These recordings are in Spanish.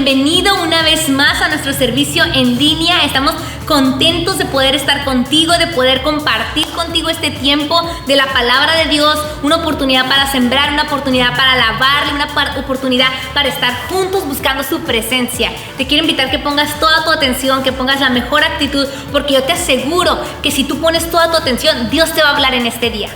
bienvenido una vez más a nuestro servicio en línea. Estamos contentos de poder estar contigo, de poder compartir contigo este tiempo de la palabra de Dios, una oportunidad para sembrar, una oportunidad para alabarle, una oportunidad para estar juntos buscando su presencia. Te quiero invitar que pongas toda tu atención, que pongas la mejor actitud, porque yo te aseguro que si tú pones toda tu atención, Dios te va a hablar en este día.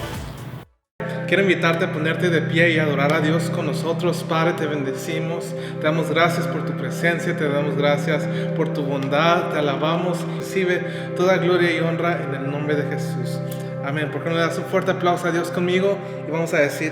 Quiero invitarte a ponerte de pie y adorar a Dios con nosotros. Padre, te bendecimos, te damos gracias por tu presencia, te damos gracias por tu bondad, te alabamos. Recibe toda gloria y honra en el nombre de Jesús. Amén. ¿Por qué no le das un fuerte aplauso a Dios conmigo? Y vamos a decir: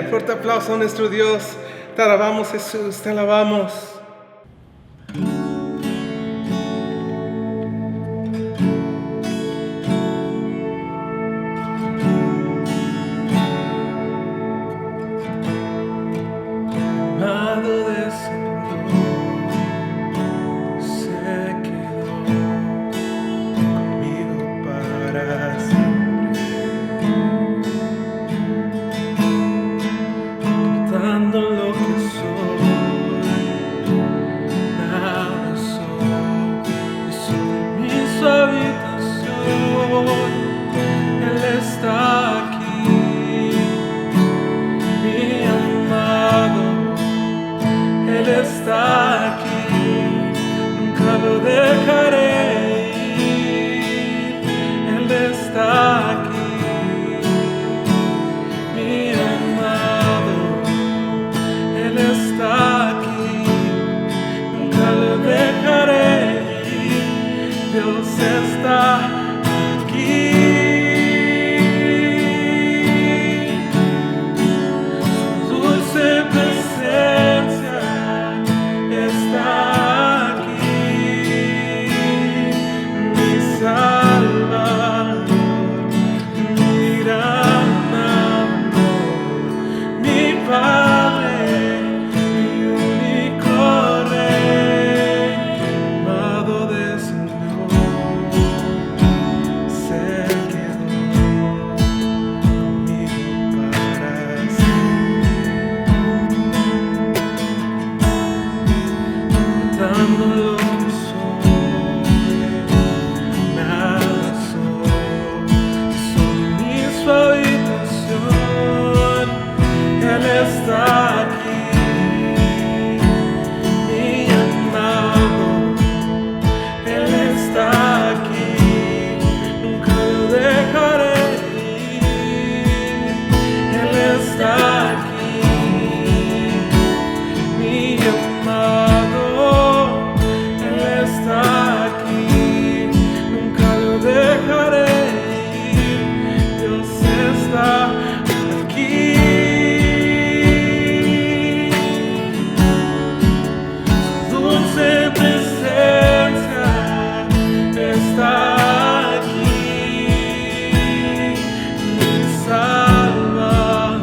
fuerte aplauso a nuestro Dios. Te alabamos, Jesús, te alabamos. Lo que soy está aquí, nunca lo dejaré ir. Él está aquí, mi amado. Él está aquí, nunca lo dejaré ir. Dios está aquí. Su dulce presencia está aquí, mi Salvador, mi gran amor, mi Padre, mi único Rey, amado descendió, se quedó conmigo para siempre, dando lo que soy, nada soy mi su habitación. Él está aquí, mi amado. Él está aquí, nunca lo dejaré ir. Él está aquí, mi amado. Él está aquí, nunca lo dejaré ir. Dios está aquí. Su dulce presencia está aquí, mi Salvador,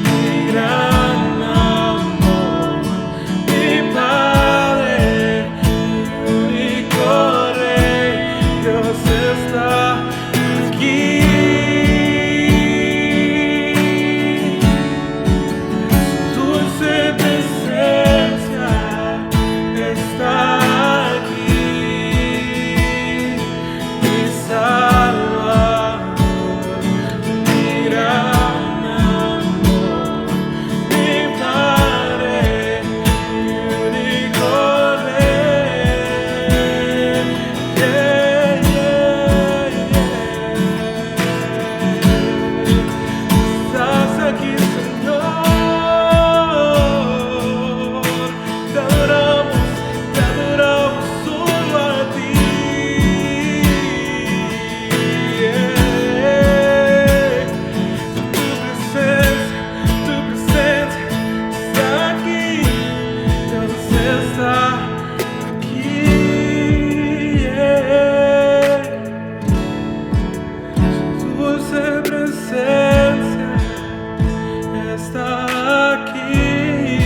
mi gran amor, mi Padre, mi único Rey. Dios está aquí. Su dulce presencia está aquí, mi Salvador, mi gran amor, mi Padre, mi único Rey. Yeah, yeah, yeah. Estás aquí, Señor. Te adoramos solo a ti. Yeah. Tu presencia está aquí. Dios está aquí. Yeah. Su dulce presencia está aquí,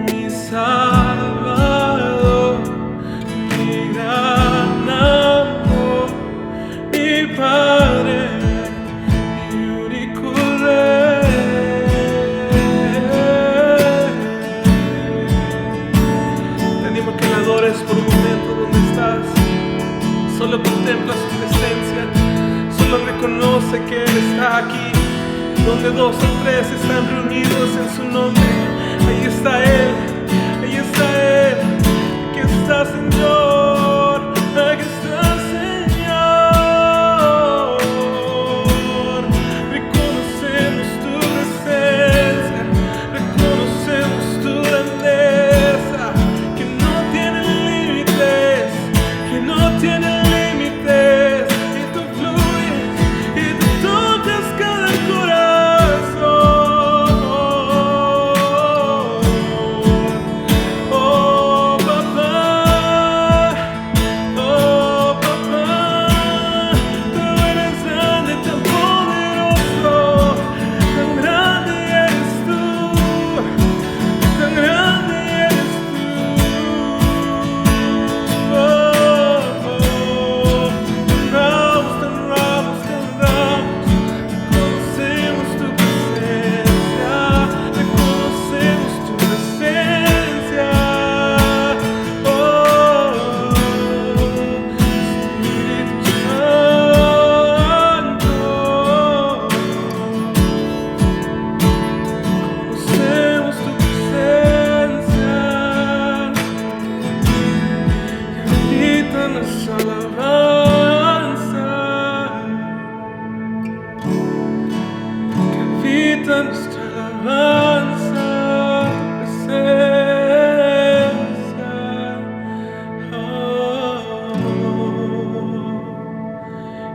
mi Salvador, mi gran amor, mi Padre, mi único Rey. Te animo a que le adores por un momento donde estás. Solo contempla su presencia, solo reconoce que Él está aquí. Donde dos o tres están reunidos en su nombre, ahí está Él, ahí está Él. Aquí está, Señor, aquí está, Señor. Reconocemos tu presencia, reconocemos tu grandeza, que no tiene límites, que no tiene límites. Y tú fluyes y tú tocas cada corazón. Oh, papá. necesita nuestra alabanza, presencia.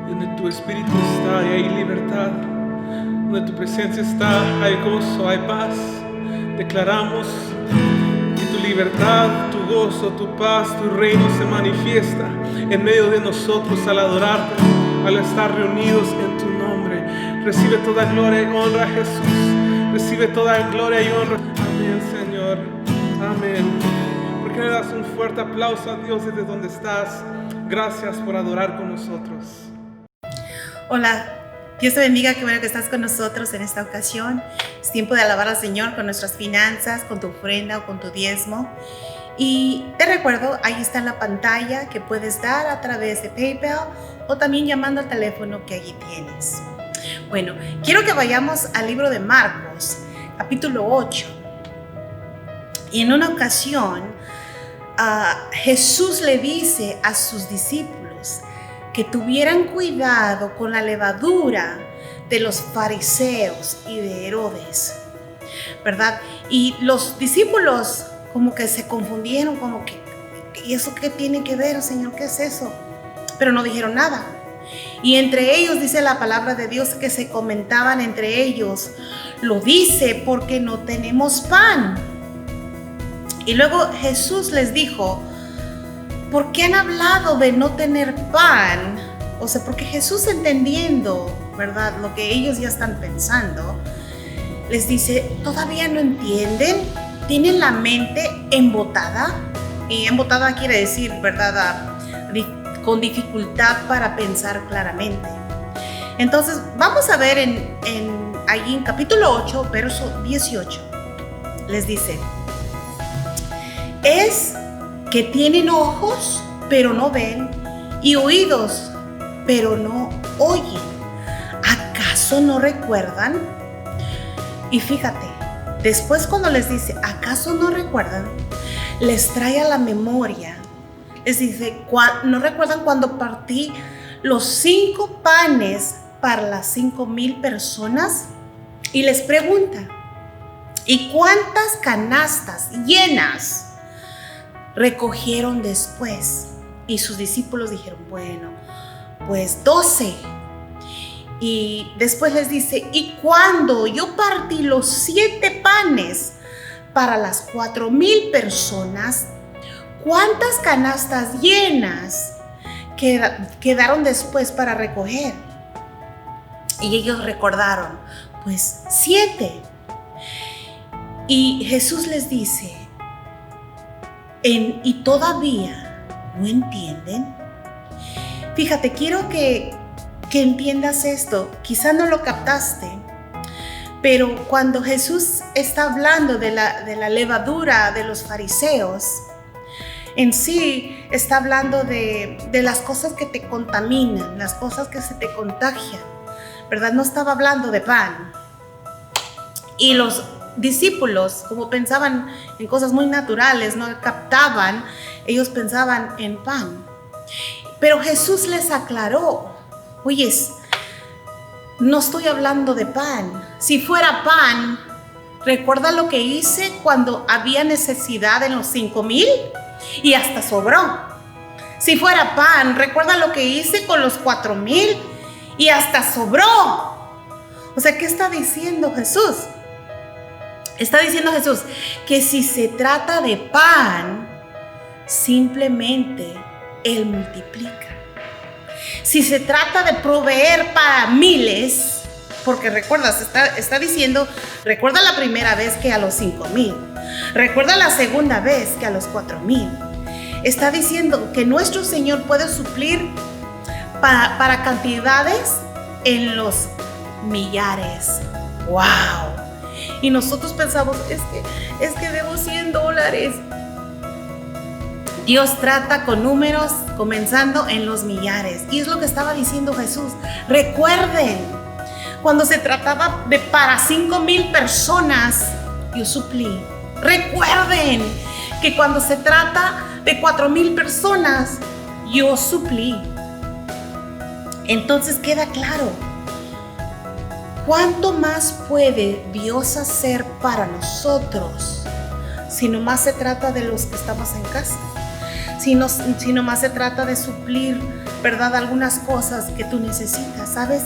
Donde tu espíritu está, hay libertad. Donde tu presencia está, hay gozo, hay paz. Declaramos que tu libertad, tu gozo, tu paz, tu reino se manifiesta en medio de nosotros al adorarte, al estar reunidos en tu nombre. Recibe toda gloria y honra, Jesús. Recibe toda gloria y honra. Amén, Señor. Amén. ¿Por qué le das un fuerte aplauso a Dios desde donde estás? Gracias por adorar con nosotros. Hola. Dios te bendiga, qué bueno que estás con nosotros en esta ocasión. Es tiempo de alabar al Señor con nuestras finanzas, con tu ofrenda o con tu diezmo. Y te recuerdo, ahí está en la pantalla que puedes dar a través de PayPal o también llamando al teléfono que allí tienes. Bueno, quiero que vayamos al libro de Marcos, capítulo 8. Y en una ocasión, Jesús le dice a sus discípulos que tuvieran cuidado con la levadura de los fariseos y de Herodes, ¿verdad? Y los discípulos como que se confundieron, como que, ¿y eso qué tiene que ver, Señor? ¿Qué es eso? Pero no dijeron nada. Y entre ellos dice la palabra de Dios que se comentaban entre ellos, lo dice porque no tenemos pan. Y luego Jesús les dijo, ¿por qué han hablado de no tener pan? O sea, porque Jesús, entendiendo, ¿verdad?, lo que ellos ya están pensando, les dice, ¿todavía no entienden? ¿Tienen la mente embotada? Y embotada quiere decir, ¿verdad?, con dificultad para pensar claramente. Entonces, vamos a ver allí en capítulo 8, verso 18. Les dice, es que tienen ojos, pero no ven, y oídos, pero no oyen. ¿Acaso no recuerdan? Y fíjate, después cuando les dice, ¿acaso no recuerdan? Les trae a la memoria. Les dice, ¿no recuerdan cuando partí los 5 panes para las 5,000 personas? Y les pregunta, ¿y cuántas canastas llenas recogieron después? Y sus discípulos dijeron, bueno, pues 12. Y después les dice, y cuando yo partí los 7 panes para las 4,000 personas, ¿cuántas canastas llenas quedaron después para recoger? Y ellos recordaron, pues 7. Y Jesús les dice, ¿y todavía no entienden? Fíjate, quiero que entiendas esto. Quizá no lo captaste, pero cuando Jesús está hablando de la levadura de los fariseos, en sí está hablando de las cosas que te contaminan, las cosas que se te contagian, ¿verdad? No estaba hablando de pan. Y los discípulos, como pensaban en cosas muy naturales, no captaban, ellos pensaban en pan. Pero Jesús les aclaró, oyes, no estoy hablando de pan. Si fuera pan, ¿recuerda lo que hice cuando había necesidad en los 5,000? Y hasta sobró. Si fuera pan, ¿recuerda lo que hice con los 4,000? Y hasta sobró. O sea, ¿qué está diciendo Jesús? Está diciendo Jesús que si se trata de pan, simplemente Él multiplica. Si se trata de proveer para miles, porque recuerdas, está diciendo, recuerda la primera vez que a los 5,000, recuerda la segunda vez que a los 4,000. Está diciendo que nuestro Señor puede suplir para cantidades en los millares. ¡Wow! Y nosotros pensamos, es que debo $100. Dios trata con números comenzando en los millares. Y es lo que estaba diciendo Jesús. Recuerden, cuando se trataba de para 5,000 personas, yo suplí. Recuerden que cuando se trata de 4,000 personas, yo suplí. Entonces queda claro, ¿Cuánto más puede Dios hacer para nosotros si nomás se trata de los que estamos en casa? Si nomás se trata de suplir, ¿verdad?, algunas cosas que tú necesitas, ¿sabes?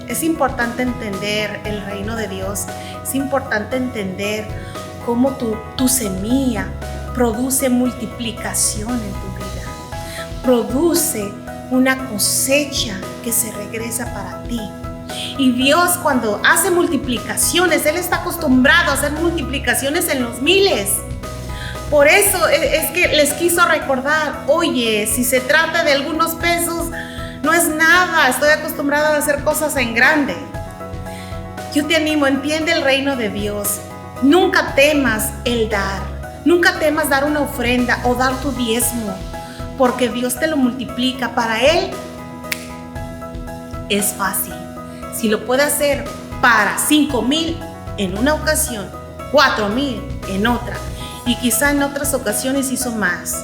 Es importante entender el reino de Dios. Es importante entender cómo tu semilla produce multiplicación en tu vida. Produce una cosecha que se regresa para ti. Y Dios, cuando hace multiplicaciones, Él está acostumbrado a hacer multiplicaciones en los miles. Por eso es que les quiso recordar, oye, si se trata de algunos pesos, no es nada, estoy acostumbrado a hacer cosas en grande. Yo te animo, entiende el reino de Dios. Nunca temas el dar, nunca temas dar una ofrenda o dar tu diezmo, porque Dios te lo multiplica. Para Él es fácil. Si lo puede hacer para 5,000 en una ocasión, 4,000 en otra, y quizá en otras ocasiones hizo más.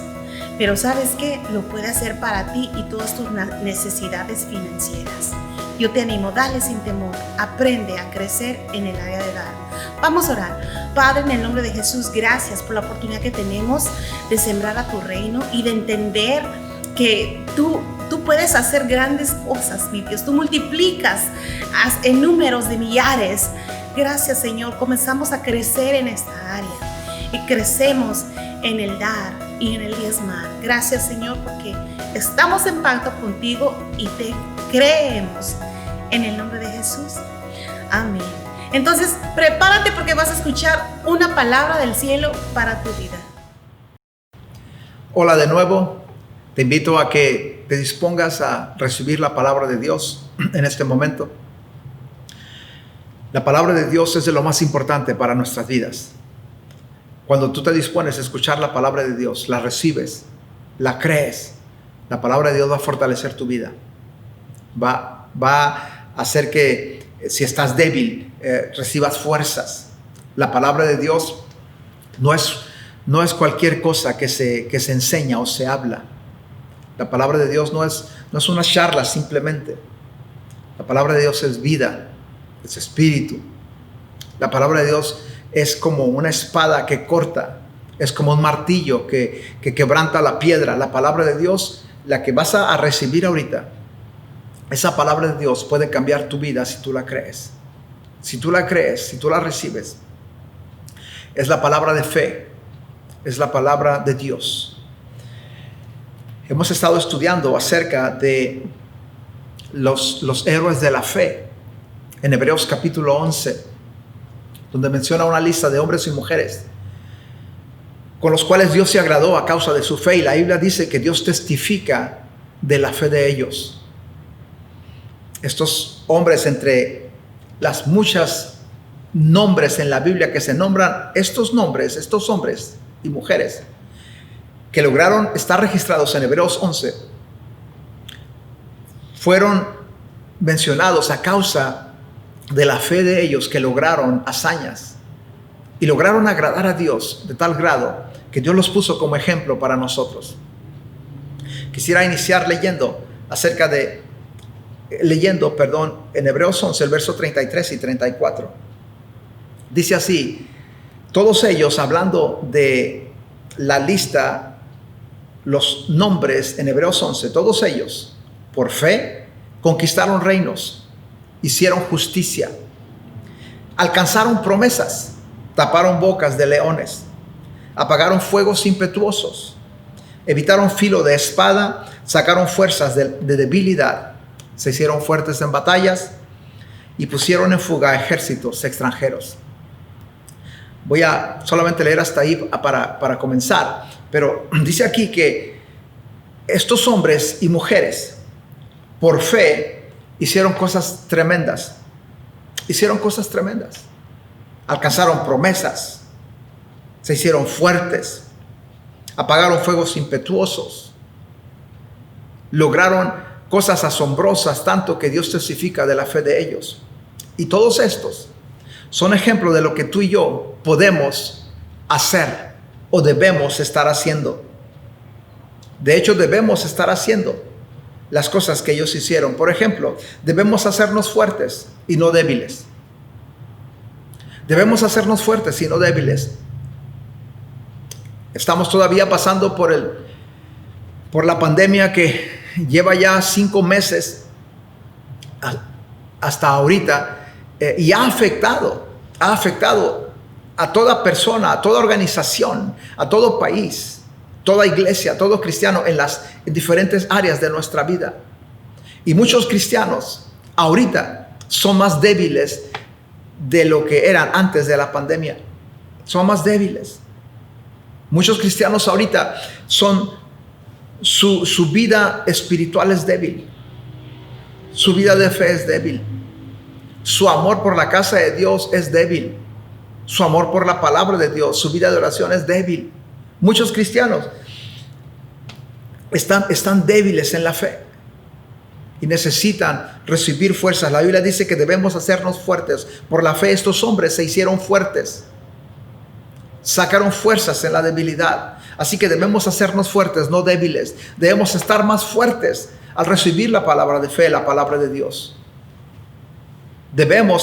Pero ¿sabes qué? Lo puede hacer para ti y todas tus necesidades financieras. Yo te animo, dale sin temor, aprende a crecer en el área de dar. Vamos a orar. Padre, en el nombre de Jesús, gracias por la oportunidad que tenemos de sembrar a tu reino y de entender que tú puedes hacer grandes cosas, mi Dios. Tú multiplicas en números de millares. Gracias, Señor. Comenzamos a crecer en esta área y crecemos en el dar y en el diezmar. Gracias, Señor, porque estamos en pacto contigo y te creemos en el nombre de Jesús. Amén. Entonces, prepárate porque vas a escuchar una palabra del cielo para tu vida. Hola de nuevo. Te invito a que te dispongas a recibir la palabra de Dios en este momento. La palabra de Dios es de lo más importante para nuestras vidas. Cuando tú te dispones a escuchar la palabra de Dios, la recibes, la crees, la palabra de Dios va a fortalecer tu vida. Va a hacer que si estás débil, recibas fuerzas. La palabra de Dios no es cualquier cosa que se enseña o se habla. La palabra de Dios no es una charla simplemente. La palabra de Dios es vida, es espíritu. La palabra de Dios es como una espada que corta, es como un martillo que quebranta la piedra. La palabra de Dios, la que vas a recibir ahorita, esa palabra de Dios puede cambiar tu vida si tú la crees. Si tú la crees, si tú la recibes, es la palabra de fe, es la palabra de Dios. Hemos estado estudiando acerca de los héroes de la fe en Hebreos capítulo 11, donde menciona una lista de hombres y mujeres con los cuales Dios se agradó a causa de su fe, y la Biblia dice que Dios testifica de la fe de ellos. Estos hombres, entre las muchas nombres en la Biblia que se nombran, estos nombres, estos hombres y mujeres que lograron estar registrados en Hebreos 11, fueron mencionados a causa de la fe de ellos, que lograron hazañas y lograron agradar a Dios de tal grado que Dios los puso como ejemplo para nosotros. Quisiera iniciar leyendo en Hebreos 11, el verso 33 y 34. Dice así: todos ellos, hablando de la lista, los nombres en Hebreos 11, todos ellos, por fe, conquistaron reinos, hicieron justicia, alcanzaron promesas, taparon bocas de leones, apagaron fuegos impetuosos, evitaron filo de espada, sacaron fuerzas de debilidad, se hicieron fuertes en batallas y pusieron en fuga ejércitos extranjeros. Voy a solamente leer hasta ahí para comenzar, pero dice aquí que estos hombres y mujeres, por fe, hicieron cosas tremendas. Alcanzaron promesas, se hicieron fuertes, apagaron fuegos impetuosos, lograron cosas asombrosas, tanto que Dios testifica de la fe de ellos. Y todos estos son ejemplos de lo que tú y yo podemos hacer o debemos estar haciendo. De hecho, debemos estar haciendo las cosas que ellos hicieron. Por ejemplo, debemos hacernos fuertes y no débiles. Debemos hacernos fuertes y no débiles. Estamos todavía pasando por la pandemia que lleva ya 5 meses hasta ahorita, y ha afectado a toda persona, a toda organización, a todo país, toda iglesia, todo cristiano en diferentes áreas de nuestra vida. Y muchos cristianos ahorita son más débiles de lo que eran antes de la pandemia. Son más débiles. Muchos cristianos ahorita su vida espiritual es débil. Su vida de fe es débil. Su amor por la casa de Dios es débil. Su amor por la palabra de Dios, su vida de oración es débil. Muchos cristianos están débiles en la fe y necesitan recibir fuerzas. La Biblia dice que debemos hacernos fuertes. Por la fe estos hombres se hicieron fuertes. Sacaron fuerzas en la debilidad. Así que debemos hacernos fuertes, no débiles. Debemos estar más fuertes al recibir la palabra de fe, la palabra de Dios.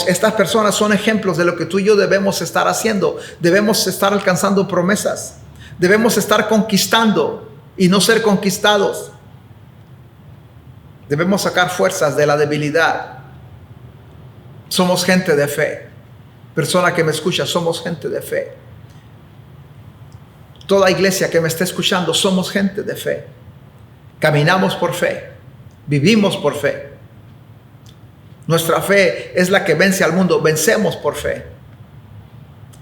Estas personas son ejemplos de lo que tú y yo debemos estar haciendo. Debemos estar alcanzando promesas. Debemos estar conquistando y no ser conquistados. Debemos sacar fuerzas de la debilidad. Somos gente de fe. Persona que me escucha, somos gente de fe. Toda iglesia que me esté escuchando, somos gente de fe. Caminamos por fe. Vivimos por fe. Nuestra fe es la que vence al mundo. Vencemos por fe.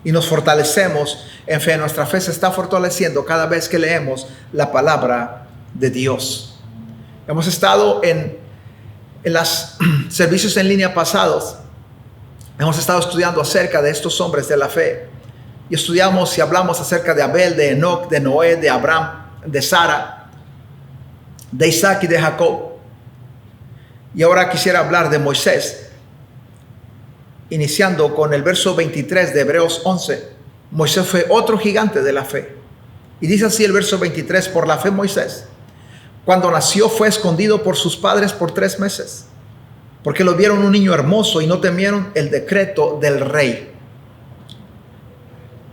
Y nos fortalecemos en fe. Nuestra fe se está fortaleciendo cada vez que leemos la palabra de Dios. Hemos estado en los servicios en línea pasados. Hemos estado estudiando acerca de estos hombres de la fe. Y estudiamos y hablamos acerca de Abel, de Enoc, de Noé, de Abraham, de Sara, de Isaac y de Jacob. Y ahora quisiera hablar de Moisés, iniciando con el verso 23 de Hebreos 11. Moisés fue otro gigante de la fe. Y dice así el verso 23: por la fe Moisés, cuando nació, fue escondido por sus padres por 3 meses, porque lo vieron un niño hermoso y no temieron el decreto del rey.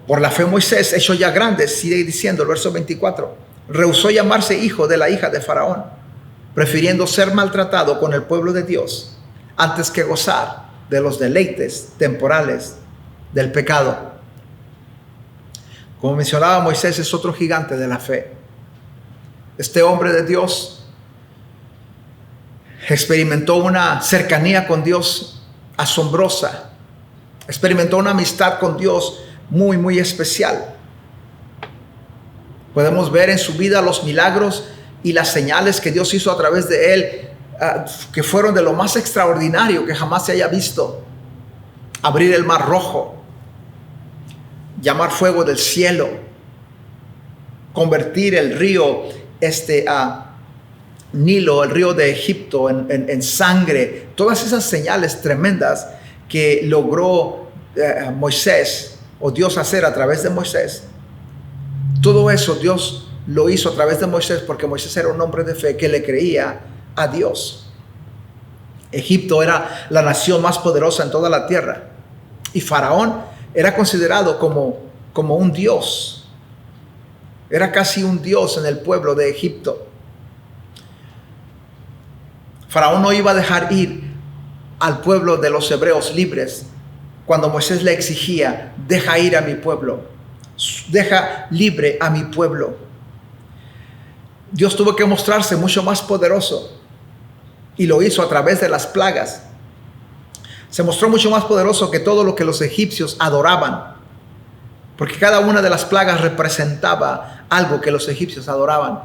Por la fe Moisés, hecho ya grande, sigue diciendo el verso 24, rehusó llamarse hijo de la hija de Faraón, prefiriendo ser maltratado con el pueblo de Dios antes que gozar de los deleites temporales del pecado. Como mencionaba, Moisés es otro gigante de la fe. Este hombre de Dios experimentó una cercanía con Dios asombrosa. Experimentó una amistad con Dios muy, muy especial. Podemos ver en su vida los milagros y las señales que Dios hizo a través de él, que fueron de lo más extraordinario que jamás se haya visto. Abrir el mar rojo, llamar fuego del cielo, convertir el río Nilo, el río de Egipto, en sangre. Todas esas señales tremendas que logró Moisés, o Dios hacer a través de Moisés. Todo eso Dios lo hizo a través de Moisés, porque Moisés era un hombre de fe que le creía a Dios. Egipto era la nación más poderosa en toda la tierra, y Faraón era considerado como un dios. Era casi un dios en el pueblo de Egipto. Faraón no iba a dejar ir al pueblo de los hebreos libres cuando Moisés le exigía: deja ir a mi pueblo, deja libre a mi pueblo. Dios tuvo que mostrarse mucho más poderoso, y lo hizo a través de las plagas. Se mostró mucho más poderoso que todo lo que los egipcios adoraban, porque cada una de las plagas representaba algo que los egipcios adoraban.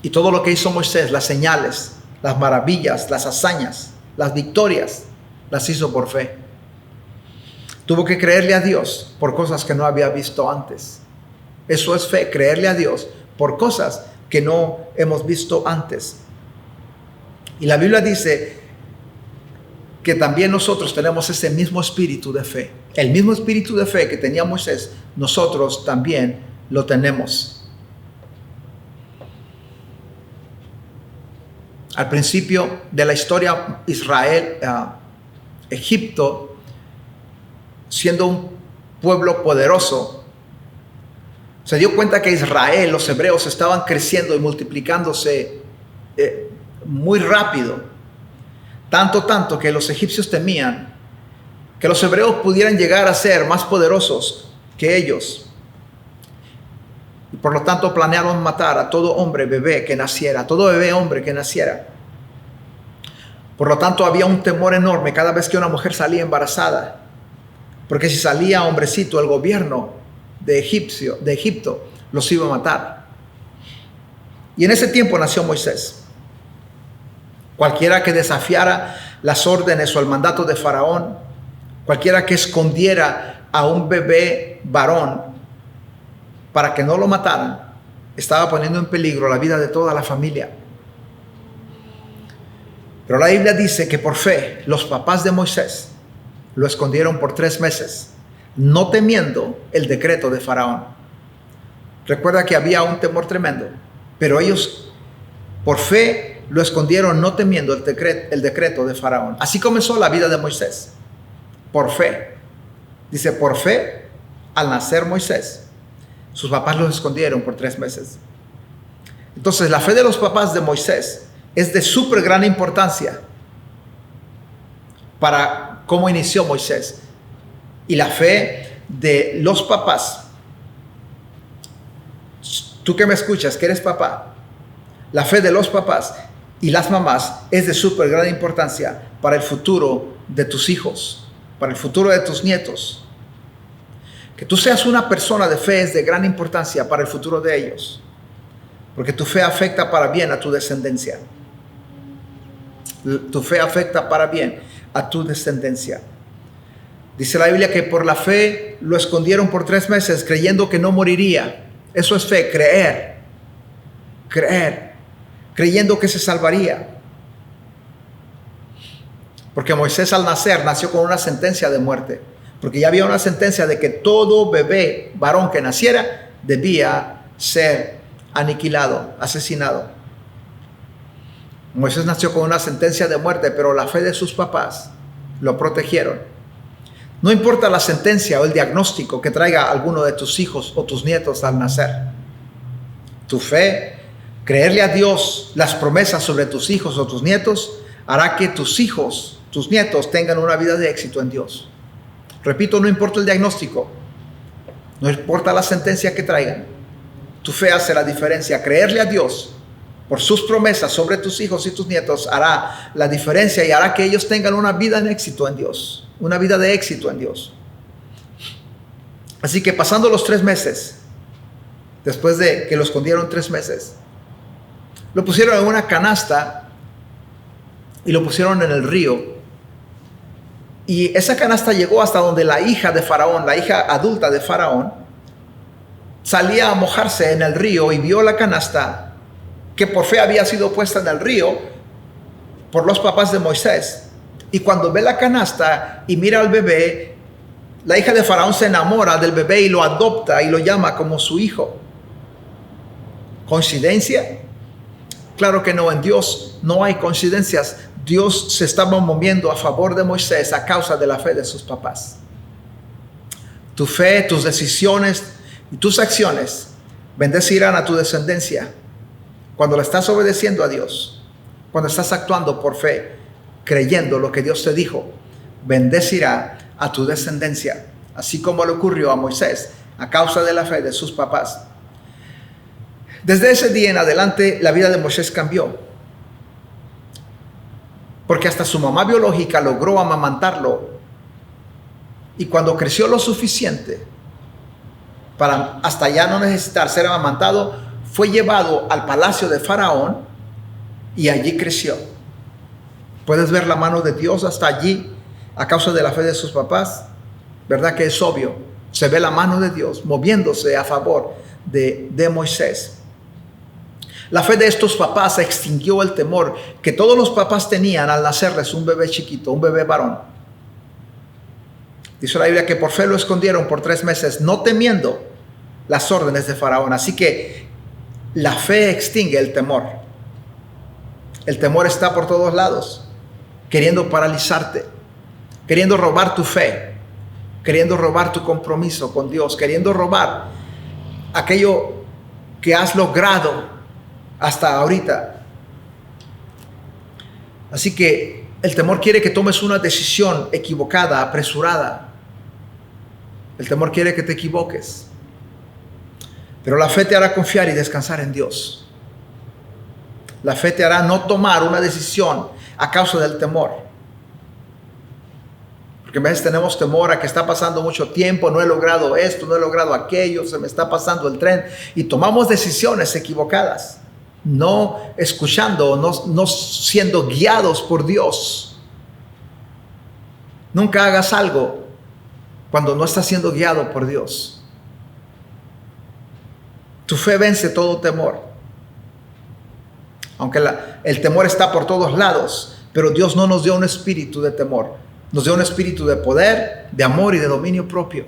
Y todo lo que hizo Moisés, las señales, las maravillas, las hazañas, las victorias, las hizo por fe. Tuvo que creerle a Dios por cosas que no había visto antes. Eso es fe, creerle a Dios por cosas que no hemos visto antes. Y la Biblia dice que también nosotros tenemos ese mismo espíritu de fe. El mismo espíritu de fe que tenía Moisés, nosotros también lo tenemos. al principio de la historia, Israel, Egipto, siendo un pueblo poderoso, se dio cuenta que Israel, los hebreos, estaban creciendo y multiplicándose muy rápido. Tanto que los egipcios temían que los hebreos pudieran llegar a ser más poderosos que ellos. Y por lo tanto planearon matar a todo hombre, bebé que naciera, a todo bebé hombre que naciera. Por lo tanto había un temor enorme cada vez que una mujer salía embarazada. Porque si salía hombrecito, el gobierno de Egipto los iba a matar. Y en ese tiempo nació Moisés. Cualquiera que desafiara las órdenes o el mandato de Faraón, cualquiera que escondiera a un bebé varón para que no lo mataran, estaba poniendo en peligro la vida de toda la familia. Pero la Biblia dice que por fe los papás de Moisés lo escondieron por 3 meses, no temiendo el decreto de Faraón. Recuerda que había un temor tremendo, pero ellos por fe lo escondieron, no temiendo el decreto de Faraón. Así comenzó la vida de Moisés, por fe. Dice, por fe, al nacer Moisés, sus papás lo escondieron por 3 meses. Entonces, la fe de los papás de Moisés es de súper gran importancia para cómo inició Moisés. Y la fe de los papás, tú que me escuchas, que eres papá, la fe de los papás y las mamás es de súper gran importancia para el futuro de tus hijos, para el futuro de tus nietos. Que tú seas una persona de fe es de gran importancia para el futuro de ellos, porque tu fe afecta para bien a tu descendencia. Tu fe afecta para bien a tu descendencia. Dice la Biblia que por la fe lo escondieron por 3 meses, creyendo que no moriría. Eso es fe, creer, creyendo que se salvaría. Porque Moisés al nacer nació con una sentencia de muerte, porque ya había una sentencia de que todo bebé varón que naciera debía ser aniquilado, asesinado. Moisés nació con una sentencia de muerte, pero la fe de sus papás lo protegieron. No importa la sentencia o el diagnóstico que traiga alguno de tus hijos o tus nietos al nacer. Tu fe, creerle a Dios las promesas sobre tus hijos o tus nietos, hará que tus hijos, tus nietos tengan una vida de éxito en Dios. Repito, no importa el diagnóstico, no importa la sentencia que traigan. Tu fe hace la diferencia. Creerle a Dios por sus promesas sobre tus hijos y tus nietos hará la diferencia y hará que ellos tengan una vida en éxito en Dios, una vida de éxito en Dios. Así que pasando los 3 meses, después de que lo escondieron 3 meses, lo pusieron en una canasta y lo pusieron en el río. Y esa canasta llegó hasta donde la hija de Faraón, la hija adulta de Faraón, salía a mojarse en el río y vio la canasta que por fe había sido puesta en el río por los papás de Moisés. Y cuando ve la canasta y mira al bebé, la hija de Faraón se enamora del bebé y lo adopta y lo llama como su hijo. ¿Coincidencia? Claro que no, en Dios no hay coincidencias. Dios se estaba moviendo a favor de Moisés a causa de la fe de sus papás. Tu fe, tus decisiones y tus acciones bendecirán a tu descendencia. Cuando le estás obedeciendo a Dios, cuando estás actuando por fe, creyendo lo que Dios te dijo, bendecirá a tu descendencia, así como le ocurrió a Moisés a causa de la fe de sus papás. Desde ese día en adelante, la vida de Moisés cambió, porque hasta su mamá biológica logró amamantarlo, y cuando creció lo suficiente para hasta ya no necesitar ser amamantado, fue llevado al palacio de Faraón y allí creció. ¿Puedes ver la mano de Dios hasta allí a causa de la fe de sus papás? ¿Verdad que es obvio? Se ve la mano de Dios moviéndose a favor de Moisés. La fe de estos papás extinguió el temor que todos los papás tenían al nacerles un bebé chiquito, un bebé varón. Dice la Biblia que por fe lo escondieron por 3 meses, no temiendo las órdenes de Faraón. Así que la fe extingue el temor. El temor está por todos lados, queriendo paralizarte, queriendo robar tu fe, queriendo robar tu compromiso con Dios, queriendo robar aquello que has logrado hasta ahorita. Así que el temor quiere que tomes una decisión equivocada, apresurada. El temor quiere que te equivoques. Pero la fe te hará confiar y descansar en Dios. La fe te hará no tomar una decisión a causa del temor. Porque a veces tenemos temor a que está pasando mucho tiempo, no he logrado esto, no he logrado aquello, se me está pasando el tren. Y tomamos decisiones equivocadas, no escuchando, no siendo guiados por Dios. Nunca hagas algo cuando no estás siendo guiado por Dios. Tu fe vence todo temor. Aunque el temor está por todos lados, pero Dios no nos dio un espíritu de temor. Nos dio un espíritu de poder, de amor y de dominio propio.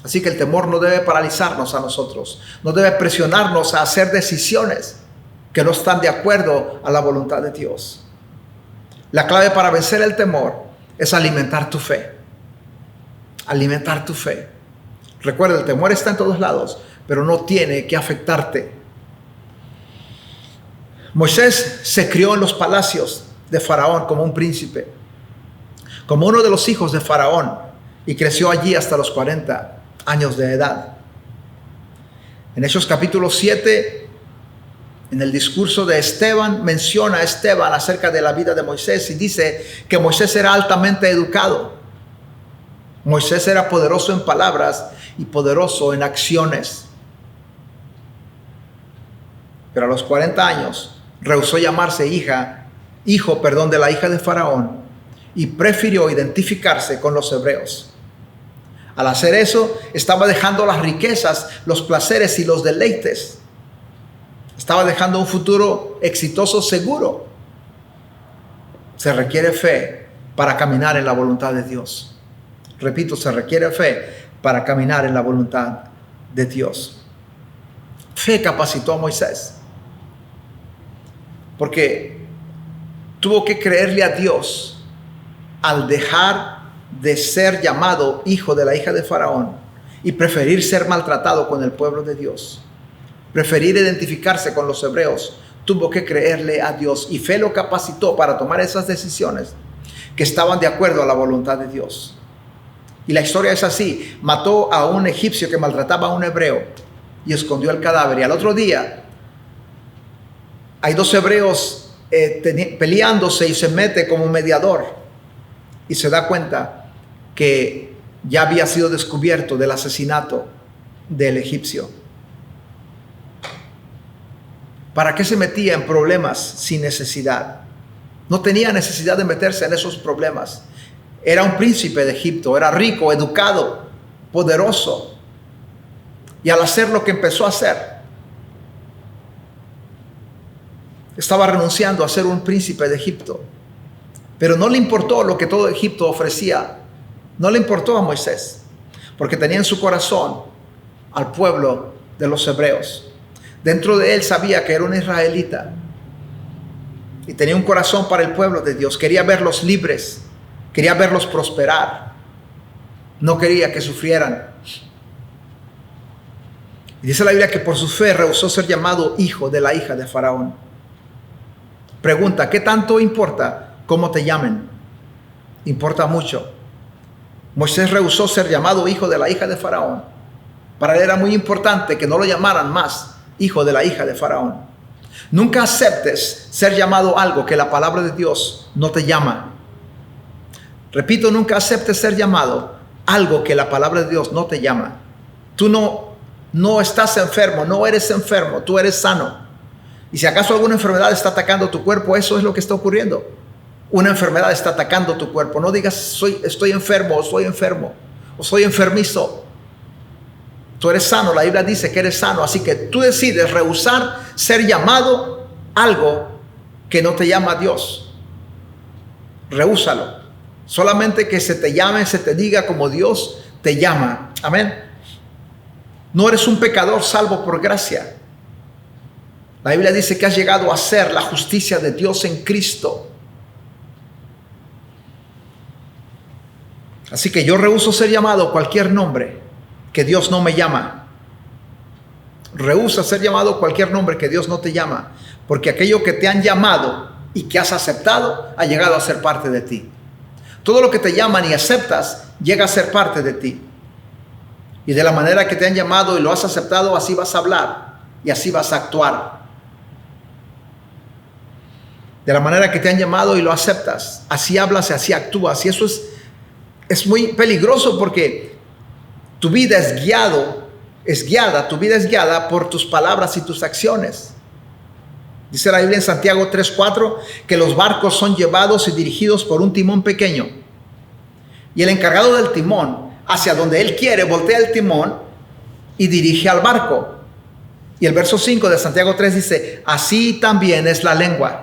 Así que el temor no debe paralizarnos a nosotros. No debe presionarnos a hacer decisiones que no están de acuerdo a la voluntad de Dios. La clave para vencer el temor es alimentar tu fe. Alimentar tu fe. Recuerda, el temor está en todos lados, pero no tiene que afectarte. Moisés se crió en los palacios de Faraón como un príncipe, como uno de los hijos de Faraón, y creció allí hasta los 40 años de edad. En Hechos capítulo 7, en el discurso de Esteban, menciona a Esteban acerca de la vida de Moisés y dice que Moisés era altamente educado. Moisés era poderoso en palabras y poderoso en acciones. Pero a los 40 años rehusó llamarse hijo de la hija de Faraón y prefirió identificarse con los hebreos. Al hacer eso, estaba dejando las riquezas, los placeres y los deleites. Estaba dejando un futuro exitoso seguro. Se requiere fe para caminar en la voluntad de Dios. Repito, se requiere fe para caminar en la voluntad de Dios. Fe capacitó a Moisés, porque tuvo que creerle a Dios al dejar de ser llamado hijo de la hija de Faraón y preferir ser maltratado con el pueblo de Dios. Preferir identificarse con los hebreos. Tuvo que creerle a Dios y fe lo capacitó para tomar esas decisiones que estaban de acuerdo a la voluntad de Dios. Y la historia es así. Mató a un egipcio que maltrataba a un hebreo y escondió el cadáver. Y al otro día hay dos hebreos peleándose y se mete como mediador y se da cuenta que ya había sido descubierto del asesinato del egipcio. ¿Para qué se metía en problemas sin necesidad? No tenía necesidad de meterse en esos problemas. Era un príncipe de Egipto, era rico, educado, poderoso. Y al hacer lo que empezó a hacer, estaba renunciando a ser un príncipe de Egipto. Pero no le importó lo que todo Egipto ofrecía. No le importó a Moisés, porque tenía en su corazón al pueblo de los hebreos. Dentro de él sabía que era un israelita y tenía un corazón para el pueblo de Dios. Quería verlos libres, quería verlos prosperar. No quería que sufrieran. Y dice la Biblia que por su fe rehusó ser llamado hijo de la hija de Faraón. Pregunta, ¿qué tanto importa cómo te llamen? Importa mucho. Moisés rehusó ser llamado hijo de la hija de Faraón. Para él era muy importante que no lo llamaran más hijo de la hija de Faraón. Nunca aceptes ser llamado algo que la palabra de Dios no te llama. Repito, nunca aceptes ser llamado algo que la palabra de Dios no te llama. Tú no estás enfermo, no eres enfermo, tú eres sano. Y si acaso alguna enfermedad está atacando tu cuerpo, eso es lo que está ocurriendo. Una enfermedad está atacando tu cuerpo. No digas estoy enfermo, o soy enfermo, o soy enfermizo. Tú eres sano, la Biblia dice que eres sano. Así que tú decides rehusar ser llamado algo que no te llama a Dios. Rehúsalo. Solamente que se te llame, se te diga como Dios te llama. Amén. No eres un pecador salvo por gracia. La Biblia dice que has llegado a ser la justicia de Dios en Cristo. Así que yo rehúso ser llamado cualquier nombre que Dios no me llama. Rehúsa ser llamado cualquier nombre que Dios no te llama, porque aquello que te han llamado y que has aceptado ha llegado a ser parte de ti. Todo lo que te llaman y aceptas llega a ser parte de ti. Y de la manera que te han llamado y lo has aceptado, así vas a hablar y así vas a actuar. De la manera que te han llamado y lo aceptas, así hablas y así actúas. Y eso es muy peligroso, porque tu vida es guiada por tus palabras y tus acciones. Dice la Biblia en Santiago 3:4 que los barcos son llevados y dirigidos por un timón pequeño. Y el encargado del timón, hacia donde él quiere, voltea el timón y dirige al barco. Y el verso 5 de Santiago 3 dice: así también es la lengua.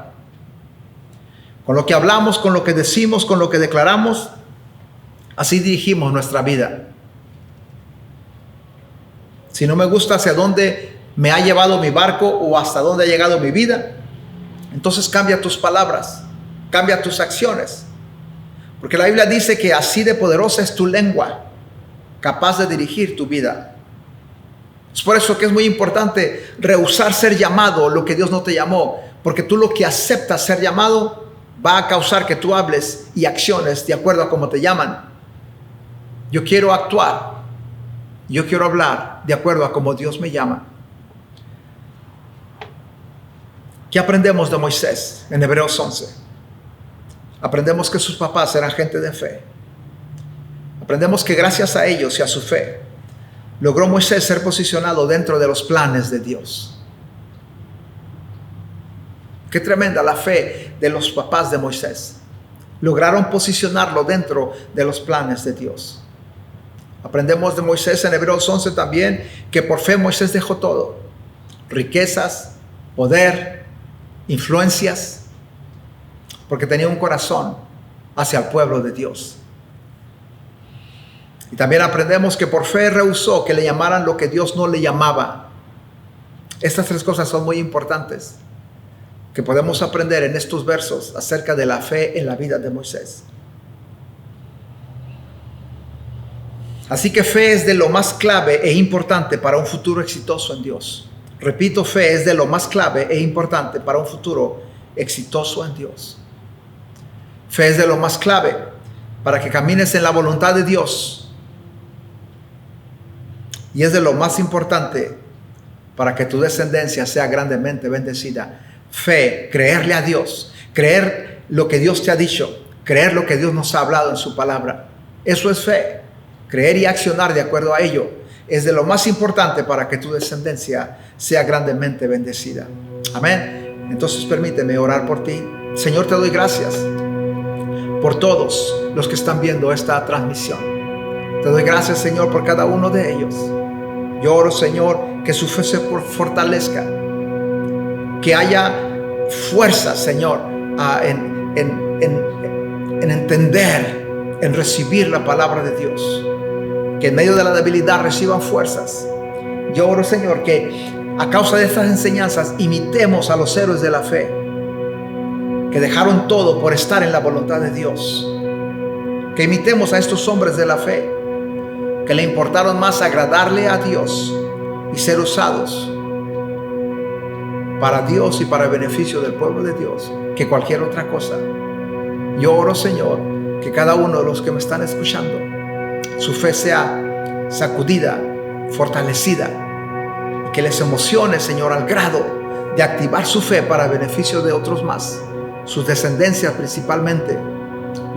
Con lo que hablamos, con lo que decimos, con lo que declaramos, así dirigimos nuestra vida. Si no me gusta hacia dónde me ha llevado mi barco o hasta dónde ha llegado mi vida, entonces cambia tus palabras, cambia tus acciones. Porque la Biblia dice que así de poderosa es tu lengua, capaz de dirigir tu vida. Es por eso que es muy importante rehusar ser llamado lo que Dios no te llamó, porque tú lo que aceptas ser llamado va a causar que tú hables y acciones de acuerdo a cómo te llaman. Yo quiero actuar, yo quiero hablar de acuerdo a cómo Dios me llama. ¿Qué aprendemos de Moisés en Hebreos 11? Aprendemos que sus papás eran gente de fe. Aprendemos que gracias a ellos y a su fe logró Moisés ser posicionado dentro de los planes de Dios. Qué tremenda la fe de los papás de Moisés. Lograron posicionarlo dentro de los planes de Dios. Aprendemos de Moisés en Hebreos 11 también que por fe Moisés dejó todo: riquezas, poder, influencias, porque tenía un corazón hacia el pueblo de Dios. Y también aprendemos que por fe rehusó que le llamaran lo que Dios no le llamaba. Estas tres cosas son muy importantes que podemos aprender en estos versos acerca de la fe en la vida de Moisés. Así que fe es de lo más clave e importante para un futuro exitoso en Dios. Repito, fe es de lo más clave e importante para un futuro exitoso en Dios. Fe es de lo más clave para que camines en la voluntad de Dios. Y es de lo más importante para que tu descendencia sea grandemente bendecida. Fe, creerle a Dios, creer lo que Dios te ha dicho, creer lo que Dios nos ha hablado en su palabra. Eso es fe. Creer y accionar de acuerdo a ello es de lo más importante para que tu descendencia sea grandemente bendecida. Amén. Entonces permíteme orar por ti. Señor, te doy gracias por todos los que están viendo esta transmisión. Te doy gracias, Señor, por cada uno de ellos. Yo oro, Señor, que su fe se fortalezca, que haya fuerza, Señor, en entender, en recibir la palabra de Dios, que en medio de la debilidad reciban fuerzas. Yo oro, Señor, que a causa de estas enseñanzas imitemos a los héroes de la fe, que dejaron todo por estar en la voluntad de Dios, que imitemos a estos hombres de la fe, que le importaron más agradarle a Dios y ser usados para Dios y para el beneficio del pueblo de Dios que cualquier otra cosa. Yo oro, Señor, que cada uno de los que me están escuchando, su fe sea sacudida, fortalecida, y que les emocione, Señor, al grado de activar su fe para el beneficio de otros más, sus descendencias principalmente,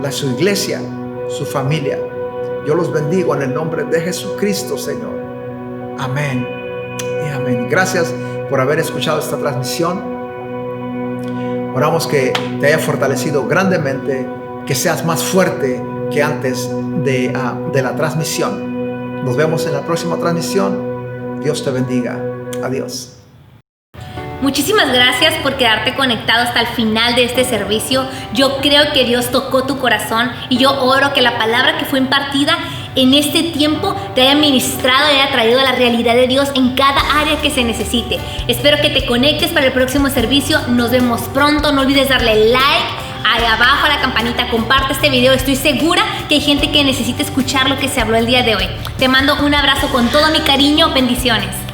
su iglesia, su familia. Yo los bendigo en el nombre de Jesucristo, Señor. Amén y amén. Gracias por haber escuchado esta transmisión. Oramos que te haya fortalecido grandemente, que seas más fuerte que antes de la transmisión. Nos vemos en la próxima transmisión. Dios te bendiga. Adiós. Muchísimas gracias por quedarte conectado hasta el final de este servicio. Yo creo que Dios tocó tu corazón y yo oro que la palabra que fue impartida en este tiempo te haya ministrado y haya traído a la realidad de Dios en cada área que se necesite. Espero que te conectes para el próximo servicio. Nos vemos pronto. No olvides darle like ahí abajo a la campanita, comparte este video. Estoy segura que hay gente que necesita escuchar lo que se habló el día de hoy. Te mando un abrazo con todo mi cariño. Bendiciones.